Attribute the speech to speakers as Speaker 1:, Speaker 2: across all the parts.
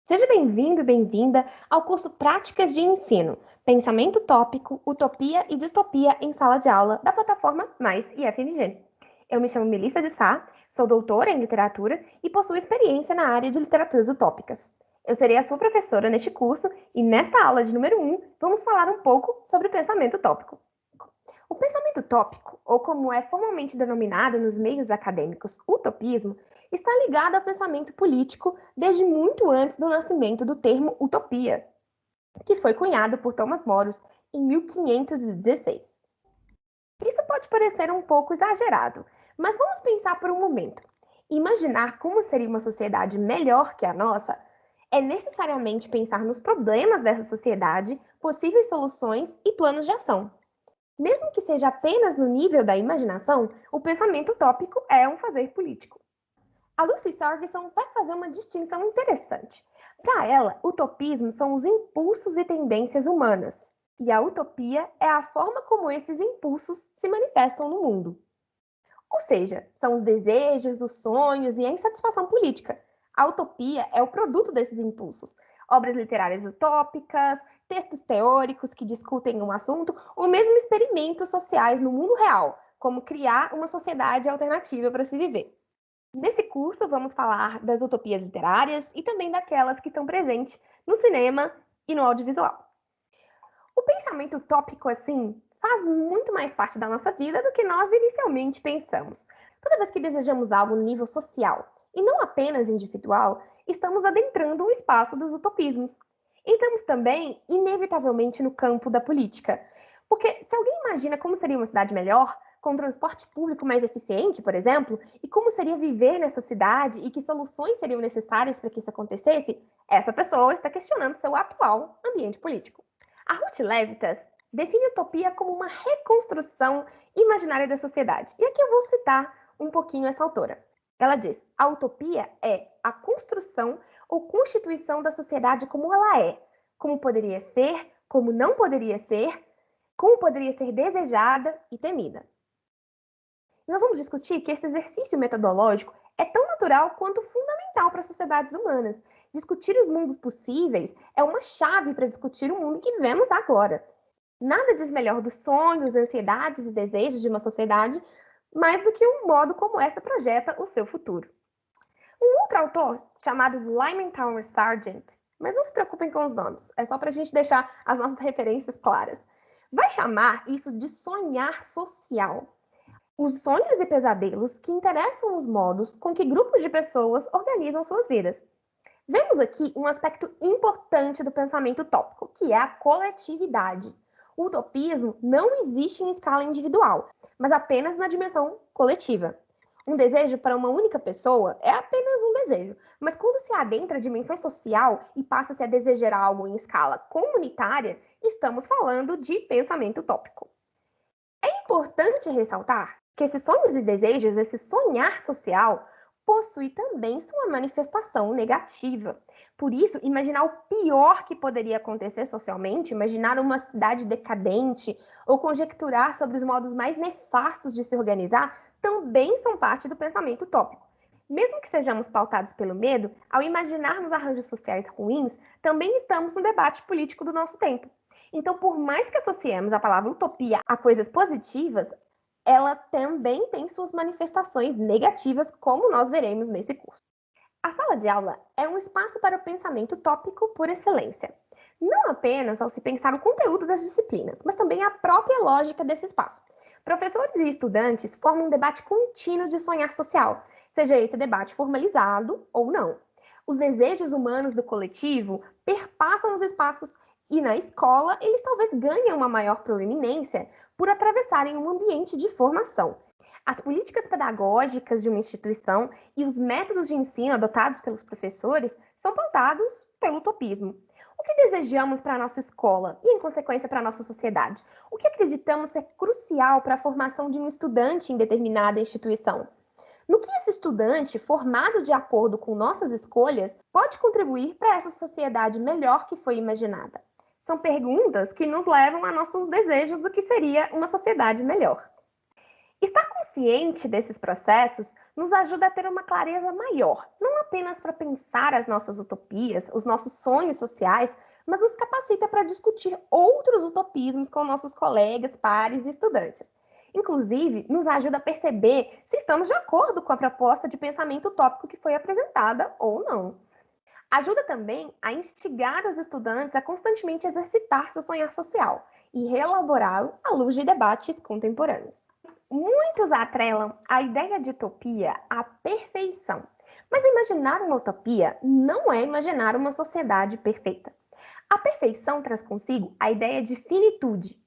Speaker 1: Seja bem-vindo e bem-vinda ao curso Práticas de Ensino, Pensamento Tópico, Utopia e Distopia em Sala de Aula da plataforma Mais IFMG. Eu me chamo Melissa de Sá, sou doutora em literatura e possuo experiência na área de literaturas utópicas. Eu serei a sua professora neste curso e nesta aula de número 1 vamos falar um pouco sobre o pensamento tópico. O pensamento utópico, ou como é formalmente denominado nos meios acadêmicos, utopismo, está ligado ao pensamento político desde muito antes do nascimento do termo utopia, que foi cunhado por Thomas More em 1516. Isso pode parecer um pouco exagerado, mas vamos pensar por um momento. Imaginar como seria uma sociedade melhor que a nossa é necessariamente pensar nos problemas dessa sociedade, possíveis soluções e planos de ação. Mesmo que seja apenas no nível da imaginação, o pensamento utópico é um fazer político. A Lucy Sorgenson vai fazer uma distinção interessante. Para ela, utopismo são os impulsos e tendências humanas, e a utopia é a forma como esses impulsos se manifestam no mundo. Ou seja, são os desejos, os sonhos e a insatisfação política. A utopia é o produto desses impulsos. Obras literárias utópicas, textos teóricos que discutem um assunto, ou mesmo experimentos sociais no mundo real, como criar uma sociedade alternativa para se viver. Nesse curso, vamos falar das utopias literárias e também daquelas que estão presentes no cinema e no audiovisual. O pensamento utópico, assim, faz muito mais parte da nossa vida do que nós inicialmente pensamos. Toda vez que desejamos algo no nível social, e não apenas individual, estamos adentrando o espaço dos utopismos. Entramos também, inevitavelmente, no campo da política. Porque se alguém imagina como seria uma cidade melhor, com transporte público mais eficiente, por exemplo, e como seria viver nessa cidade e que soluções seriam necessárias para que isso acontecesse, essa pessoa está questionando seu atual ambiente político. A Ruth Levitas define utopia como uma reconstrução imaginária da sociedade. E aqui eu vou citar um pouquinho essa autora. Ela diz: a utopia é a construção ou constituição da sociedade como ela é, como poderia ser, como não poderia ser, como poderia ser desejada e temida. Nós vamos discutir que esse exercício metodológico é tão natural quanto fundamental para as sociedades humanas. Discutir os mundos possíveis é uma chave para discutir o mundo que vivemos agora. Nada diz melhor dos sonhos, ansiedades e desejos de uma sociedade mais do que um modo como esta projeta o seu futuro. Um outro autor, chamado Lyman Towers Sargent, mas não se preocupem com os nomes, é só para a gente deixar as nossas referências claras, vai chamar isso de sonhar social. Os sonhos e pesadelos que interessam os modos com que grupos de pessoas organizam suas vidas. Vemos aqui um aspecto importante do pensamento utópico, que é a coletividade. O utopismo não existe em escala individual, mas apenas na dimensão coletiva. Um desejo para uma única pessoa é apenas um desejo, mas quando se adentra a dimensão social e passa-se a desejar algo em escala comunitária, estamos falando de pensamento utópico. É importante ressaltar que esses sonhos e desejos, esse sonhar social, possui também sua manifestação negativa. Por isso, imaginar o pior que poderia acontecer socialmente, imaginar uma cidade decadente ou conjecturar sobre os modos mais nefastos de se organizar, também são parte do pensamento utópico. Mesmo que sejamos pautados pelo medo, ao imaginarmos arranjos sociais ruins, também estamos no debate político do nosso tempo. Então, por mais que associemos a palavra utopia a coisas positivas, ela também tem suas manifestações negativas, como nós veremos nesse curso. A sala de aula é um espaço para o pensamento utópico por excelência. Não apenas ao se pensar o conteúdo das disciplinas, mas também a própria lógica desse espaço. Professores e estudantes formam um debate contínuo de sonhar social, seja esse debate formalizado ou não. Os desejos humanos do coletivo perpassam os espaços e na escola eles talvez ganhem uma maior proeminência por atravessarem um ambiente de formação. As políticas pedagógicas de uma instituição e os métodos de ensino adotados pelos professores são pautados pelo utopismo. O que desejamos para a nossa escola e, em consequência, para a nossa sociedade? O que acreditamos ser crucial para a formação de um estudante em determinada instituição? No que esse estudante, formado de acordo com nossas escolhas, pode contribuir para essa sociedade melhor que foi imaginada? São perguntas que nos levam a nossos desejos do que seria uma sociedade melhor. Estar consciente desses processos nos ajuda a ter uma clareza maior, não apenas para pensar as nossas utopias, os nossos sonhos sociais, mas nos capacita para discutir outros utopismos com nossos colegas, pares e estudantes. Inclusive, nos ajuda a perceber se estamos de acordo com a proposta de pensamento utópico que foi apresentada ou não. Ajuda também a instigar os estudantes a constantemente exercitar seu sonhar social e reelaborá-lo à luz de debates contemporâneos. Muitos atrelam a ideia de utopia à perfeição, mas imaginar uma utopia não é imaginar uma sociedade perfeita. A perfeição traz consigo a ideia de finitude,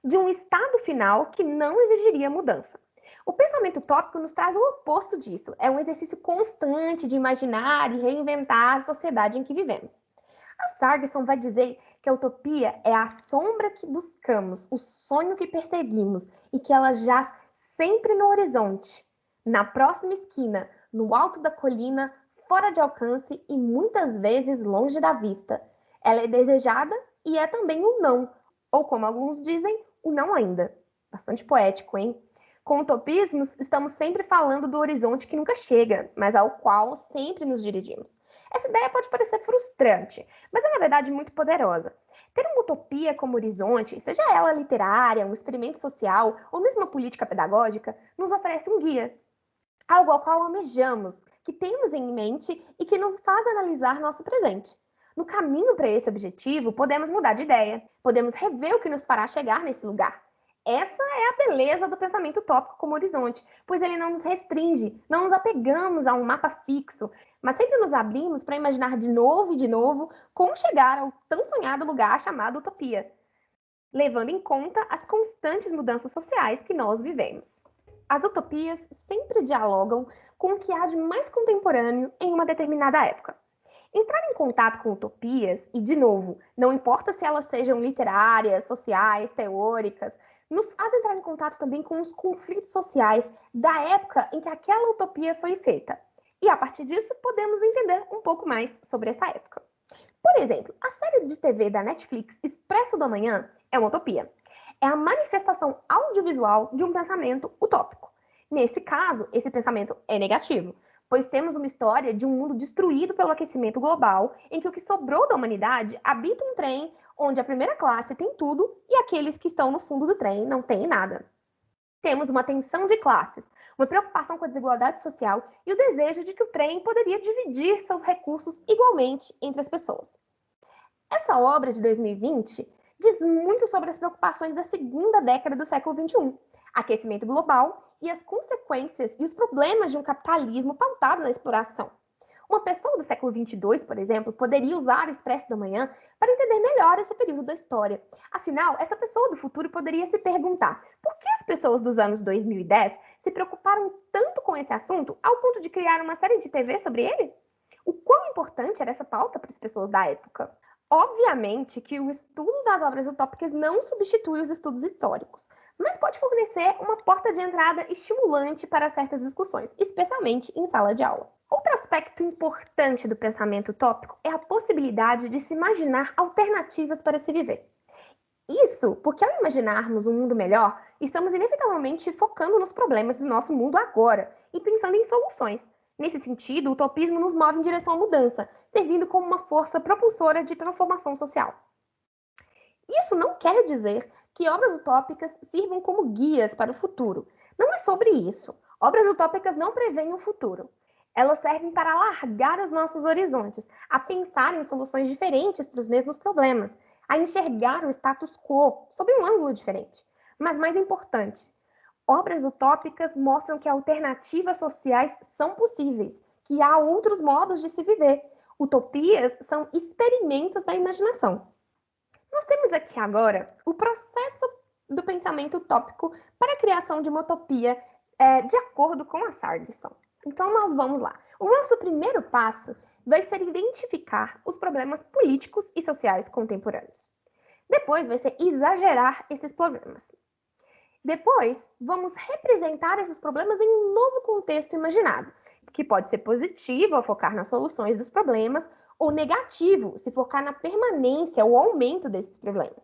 Speaker 1: de um estado final que não exigiria mudança. O pensamento utópico nos traz o oposto disso. É um exercício constante de imaginar e reinventar a sociedade em que vivemos. A Sargson vai dizer que a utopia é a sombra que buscamos, o sonho que perseguimos e que ela jaz sempre no horizonte, na próxima esquina, no alto da colina, fora de alcance e muitas vezes longe da vista. Ela é desejada e é também o não, ou como alguns dizem, o não ainda. Bastante poético, hein? Com utopismos, estamos sempre falando do horizonte que nunca chega, mas ao qual sempre nos dirigimos. Essa ideia pode parecer frustrante, mas é na verdade muito poderosa. Ter uma utopia como horizonte, seja ela literária, um experimento social ou mesmo uma política pedagógica, nos oferece um guia, algo ao qual almejamos, que temos em mente e que nos faz analisar nosso presente. No caminho para esse objetivo, podemos mudar de ideia, podemos rever o que nos fará chegar nesse lugar. Essa é a beleza do pensamento utópico como horizonte, pois ele não nos restringe, não nos apegamos a um mapa fixo, mas sempre nos abrimos para imaginar de novo e de novo como chegar ao tão sonhado lugar chamado utopia, levando em conta as constantes mudanças sociais que nós vivemos. As utopias sempre dialogam com o que há de mais contemporâneo em uma determinada época. Entrar em contato com utopias, e de novo, não importa se elas sejam literárias, sociais, teóricas, nos faz entrar em contato também com os conflitos sociais da época em que aquela utopia foi feita. E a partir disso, podemos entender um pouco mais sobre essa época. Por exemplo, a série de TV da Netflix Expresso do Amanhã é uma utopia. É a manifestação audiovisual de um pensamento utópico. Nesse caso, esse pensamento é negativo, pois temos uma história de um mundo destruído pelo aquecimento global, em que o que sobrou da humanidade habita um trem onde a primeira classe tem tudo e aqueles que estão no fundo do trem não têm nada. Temos uma tensão de classes, uma preocupação com a desigualdade social e o desejo de que o trem poderia dividir seus recursos igualmente entre as pessoas. Essa obra de 2020 diz muito sobre as preocupações da segunda década do século XXI, aquecimento global e as consequências e os problemas de um capitalismo pautado na exploração. Uma pessoa do século XXII, por exemplo, poderia usar o Expresso da Manhã para entender melhor esse período da história. Afinal, essa pessoa do futuro poderia se perguntar por que as pessoas dos anos 2010 se preocuparam tanto com esse assunto ao ponto de criar uma série de TV sobre ele? O quão importante era essa pauta para as pessoas da época? Obviamente que o estudo das obras utópicas não substitui os estudos históricos, mas pode fornecer uma porta de entrada estimulante para certas discussões, especialmente em sala de aula. Outro aspecto importante do pensamento utópico é a possibilidade de se imaginar alternativas para se viver. Isso porque, ao imaginarmos um mundo melhor, estamos inevitavelmente focando nos problemas do nosso mundo agora e pensando em soluções. Nesse sentido, o utopismo nos move em direção à mudança, servindo como uma força propulsora de transformação social. Isso não quer dizer que obras utópicas sirvam como guias para o futuro. Não é sobre isso. Obras utópicas não preveem o futuro. Elas servem para alargar os nossos horizontes, a pensar em soluções diferentes para os mesmos problemas, a enxergar o status quo sob um ângulo diferente. Mas mais importante, obras utópicas mostram que alternativas sociais são possíveis, que há outros modos de se viver. Utopias são experimentos da imaginação. Nós temos aqui agora o processo do pensamento utópico para a criação de uma utopia de acordo com a Sargson. Então, nós vamos lá. O nosso primeiro passo vai ser identificar os problemas políticos e sociais contemporâneos. Depois vai ser exagerar esses problemas. Depois, vamos representar esses problemas em um novo contexto imaginado, que pode ser positivo ao focar nas soluções dos problemas, ou negativo se focar na permanência ou aumento desses problemas.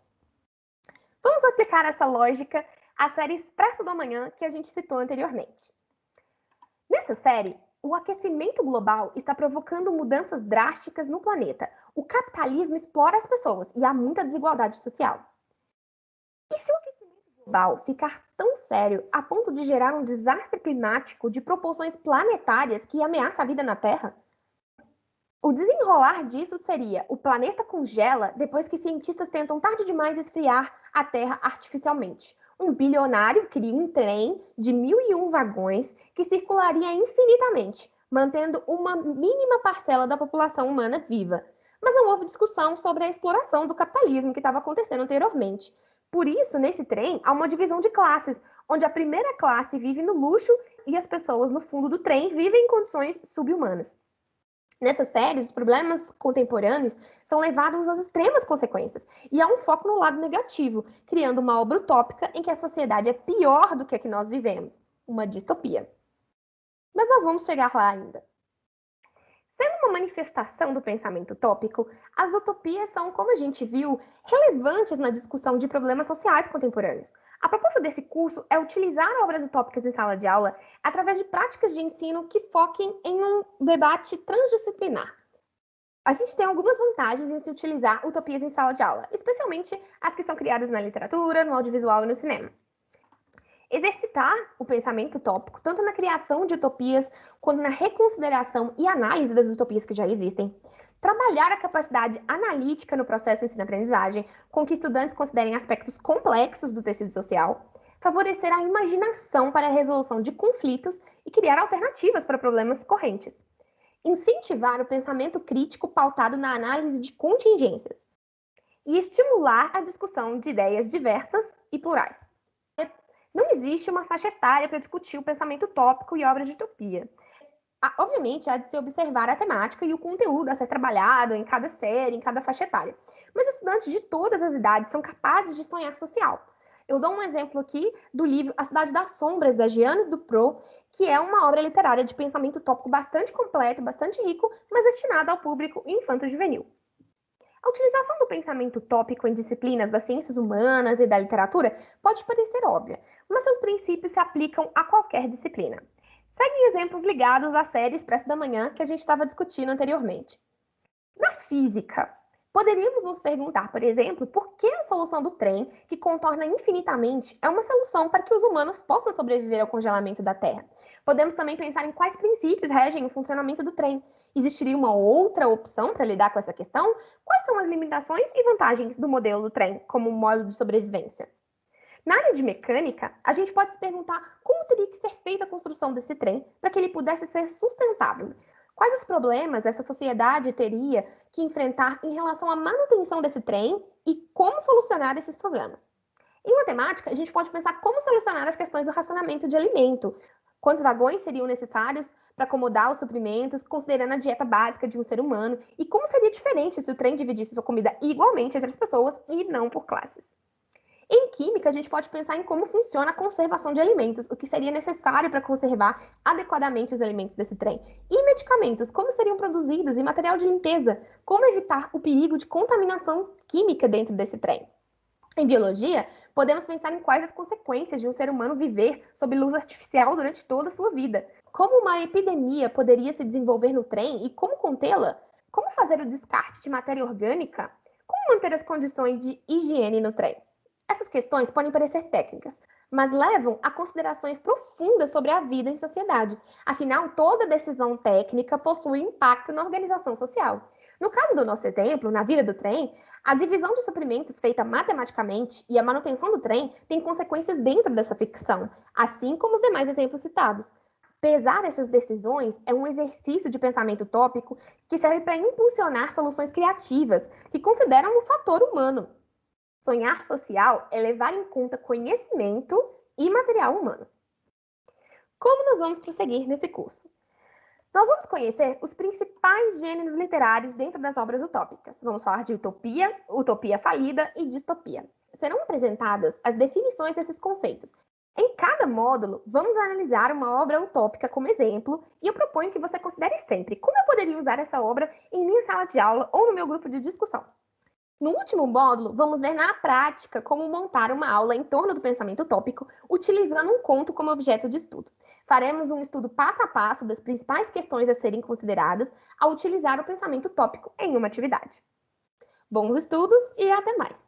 Speaker 1: Vamos aplicar essa lógica a série Expresso do Amanhã, que a gente citou anteriormente. Nessa série, o aquecimento global está provocando mudanças drásticas no planeta. O capitalismo explora as pessoas e há muita desigualdade social. E se o aquecimento global ficar tão sério a ponto de gerar um desastre climático de proporções planetárias que ameaça a vida na Terra? O desenrolar disso seria: o planeta congela depois que cientistas tentam tarde demais esfriar a Terra artificialmente. Um bilionário cria um trem de 1001 vagões que circularia infinitamente, mantendo uma mínima parcela da população humana viva. Mas não houve discussão sobre a exploração do capitalismo que estava acontecendo anteriormente. Por isso, nesse trem, há uma divisão de classes, onde a primeira classe vive no luxo e as pessoas no fundo do trem vivem em condições subhumanas. Nessas séries, os problemas contemporâneos são levados às extremas consequências, e há um foco no lado negativo, criando uma obra utópica em que a sociedade é pior do que a que nós vivemos, uma distopia. Mas nós vamos chegar lá ainda. Sendo uma manifestação do pensamento utópico, as utopias são, como a gente viu, relevantes na discussão de problemas sociais contemporâneos. A proposta desse curso é utilizar obras utópicas em sala de aula através de práticas de ensino que foquem em um debate transdisciplinar. A gente tem algumas vantagens em se utilizar utopias em sala de aula, especialmente as que são criadas na literatura, no audiovisual e no cinema. Exercitar o pensamento utópico, tanto na criação de utopias, quanto na reconsideração e análise das utopias que já existem. Trabalhar a capacidade analítica no processo de ensino-aprendizagem, com que estudantes considerem aspectos complexos do tecido social. Favorecer a imaginação para a resolução de conflitos e criar alternativas para problemas correntes. Incentivar o pensamento crítico pautado na análise de contingências. E estimular a discussão de ideias diversas e plurais. Não existe uma faixa etária para discutir o pensamento utópico e obras de utopia. Obviamente, há de se observar a temática e o conteúdo a ser trabalhado em cada série, em cada faixa etária. Mas estudantes de todas as idades são capazes de sonhar social. Eu dou um exemplo aqui do livro A Cidade das Sombras, da Jeanne Dupro, que é uma obra literária de pensamento utópico bastante completo, bastante rico, mas destinada ao público infanto-juvenil. A utilização do pensamento utópico em disciplinas das ciências humanas e da literatura pode parecer óbvia, mas seus princípios se aplicam a qualquer disciplina. Seguem exemplos ligados à série Expresso da Manhã que a gente estava discutindo anteriormente. Na física, poderíamos nos perguntar, por exemplo, por que a solução do trem, que contorna infinitamente, é uma solução para que os humanos possam sobreviver ao congelamento da Terra. Podemos também pensar em quais princípios regem o funcionamento do trem. Existiria uma outra opção para lidar com essa questão? Quais são as limitações e vantagens do modelo do trem como modo de sobrevivência? Na área de mecânica, a gente pode se perguntar como teria que ser feita a construção desse trem para que ele pudesse ser sustentável. Quais os problemas essa sociedade teria que enfrentar em relação à manutenção desse trem e como solucionar esses problemas? Em matemática, a gente pode pensar como solucionar as questões do racionamento de alimento. Quantos vagões seriam necessários para acomodar os suprimentos, considerando a dieta básica de um ser humano? E como seria diferente se o trem dividisse sua comida igualmente entre as pessoas e não por classes? Em química, a gente pode pensar em como funciona a conservação de alimentos, o que seria necessário para conservar adequadamente os alimentos desse trem. E medicamentos, como seriam produzidos, e material de limpeza, como evitar o perigo de contaminação química dentro desse trem. Em biologia, podemos pensar em quais as consequências de um ser humano viver sob luz artificial durante toda a sua vida. Como uma epidemia poderia se desenvolver no trem e como contê-la? Como fazer o descarte de matéria orgânica? Como manter as condições de higiene no trem? Essas questões podem parecer técnicas, mas levam a considerações profundas sobre a vida em sociedade. Afinal, toda decisão técnica possui impacto na organização social. No caso do nosso exemplo, na vida do trem, a divisão de suprimentos feita matematicamente e a manutenção do trem tem consequências dentro dessa ficção, assim como os demais exemplos citados. Pesar essas decisões é um exercício de pensamento utópico que serve para impulsionar soluções criativas que consideram o fator humano. Sonhar social é levar em conta conhecimento e material humano. Como nós vamos prosseguir nesse curso? Nós vamos conhecer os principais gêneros literários dentro das obras utópicas. Vamos falar de utopia, utopia falida e distopia. Serão apresentadas as definições desses conceitos. Em cada módulo, vamos analisar uma obra utópica como exemplo e eu proponho que você considere sempre como eu poderia usar essa obra em minha sala de aula ou no meu grupo de discussão. No último módulo, vamos ver na prática como montar uma aula em torno do pensamento utópico, utilizando um conto como objeto de estudo. Faremos um estudo passo a passo das principais questões a serem consideradas ao utilizar o pensamento utópico em uma atividade. Bons estudos e até mais!